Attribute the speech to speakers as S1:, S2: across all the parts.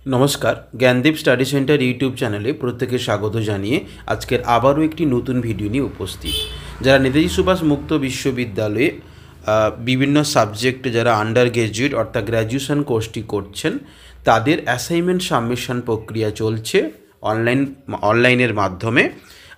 S1: নমস্কার, Gyandeep study centre YouTube চ্যানেলে প্রত্যেকে স্বাগত জানিয়ে আজকের আবারও একটি নতুন ভিডিও নিয়ে উপস্থিত। যারা নেতাজি সুভাষ মুক্ত বিশ্ববিদ্যালয়ে বিভিন্ন সাবজেক্টে যারা আন্ডার গ্র্যাজুয়েট অর্থাৎ গ্র্যাজুয়েশন কোর্সটি করছেন, তাদের অ্যাসাইনমেন্ট সাবমিশন প্রক্রিয়া চলছে অনলাইনের মাধ্যমে।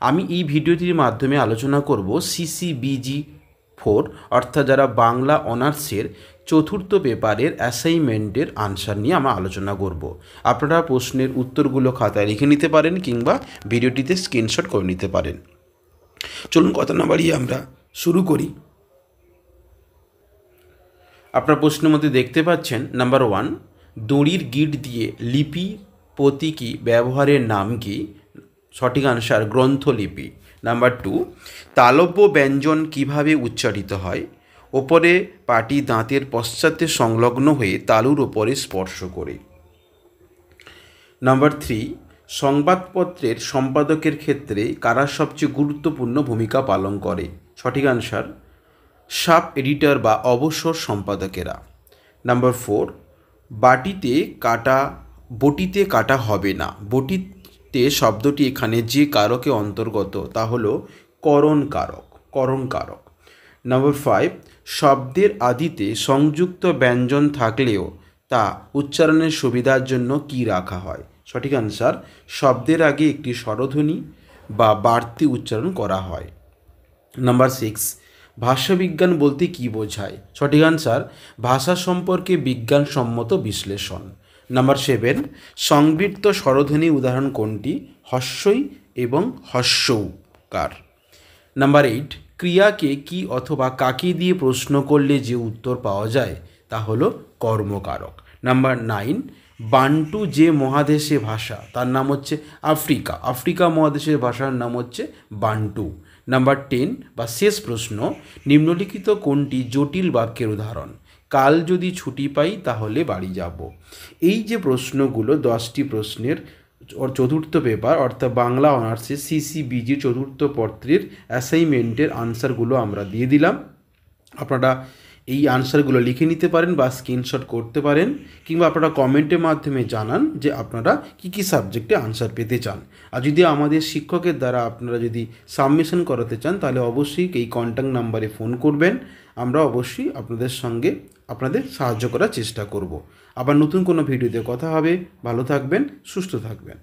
S1: আমি এই ভিডিওটির মাধ্যমে আলোচনা করব CCBG-4 অর্থাৎ যারা বাংলা অনার্সের চতুর্থ পেপারের অ্যাসাইনমেন্টের আনসার নিয়ে আমরা আলোচনা করব। আপনারা প্রশ্নের উত্তরগুলো খাতায় লিখে নিতে পারেন কিংবা ভিডিওটিতে স্ক্রিনশট করে নিতে পারেন। চলুন কথা না বাড়িয়ে আমরা শুরু করি। আপনার প্রশ্নের মধ্যে দেখতে পাচ্ছেন নাম্বার 1, দড়ির গিট দিয়ে লিপি প্রতীকী ব্যবহারের নাম কি? সঠিক আনসার গ্রন্থলিপি। নাম্বার 2, তালব্য ব্যঞ্জন কিভাবে উচ্চারিত হয়? ওপরে পাটি দাঁতের পশ্চাতে সংলগ্ন হয়ে তালুর ওপরে স্পর্শ করে। নাম্বার 3, সংবাদপত্রের সম্পাদকের ক্ষেত্রে কারা সবচেয়ে গুরুত্বপূর্ণ ভূমিকা পালন করে? সঠিক আনসার সাব এডিটর বা অবসর সম্পাদকেরা। নাম্বার 4, বটিতে কাটা হবে না। বটিতে শব্দটি এখানে যে কারকে অন্তর্গত তা হলো করণ কারক। নাম্বার 5, শব্দের আদিতে সংযুক্ত ব্যঞ্জন থাকলেও তা উচ্চারণের সুবিধার জন্য কি রাখা হয়? সঠিক আনসার শব্দের আগে একটি স্বরধ্বনি বা বাড়তি উচ্চারণ করা হয়। নাম্বার 6, ভাষাবিজ্ঞান বলতে কী বোঝায়? সঠিক আনসার ভাষা সম্পর্কে বিজ্ঞানসম্মত বিশ্লেষণ। নাম্বার 7, সংবৃত্ত স্বরধ্বনি উদাহরণ কোনটি? হস্যই এবং হস্যৌকার। নাম্বার 8, ক্রিয়াকে কি অথবা কাকে দিয়ে প্রশ্ন করলে যে উত্তর পাওয়া যায় তা হলো কর্মকারক। নাম্বার 9, বান্টু যে মহাদেশে ভাষা তার নাম হচ্ছে আফ্রিকা মহাদেশের ভাষার নাম হচ্ছে বান্টু। নাম্বার 10 বা শেষ প্রশ্ন, নিম্নলিখিত কোনটি জটিল বাক্যের উদাহরণ? কাল যদি ছুটি পাই তাহলে বাড়ি যাব। এই যে প্রশ্নগুলো 10টি প্রশ্নের চতুর্থ পেপার অর্থাৎ বাংলা অনার্সের CCBG চতুর্থ পত্রের অ্যাসাইনমেন্টের আনসারগুলো আমরা দিয়ে দিলাম। আপনারা এই আনসারগুলো লিখে নিতে পারেন বা স্ক্রিনশট করতে পারেন, কিংবা আপনারা কমেন্টের মাধ্যমে জানান যে আপনারা কী সাবজেক্টে আনসার পেতে চান। আর যদি আমাদের শিক্ষকের দ্বারা আপনারা যদি সাবমিশন করাতে চান তাহলে অবশ্যই এই কন্ট্যাক্ট নাম্বারে ফোন করবেন। আমরা অবশ্যই আপনাদের সাহায্য করার চেষ্টা করব। আবার নতুন কোনো ভিডিওতে কথা হবে। ভালো থাকবেন, সুস্থ থাকবেন।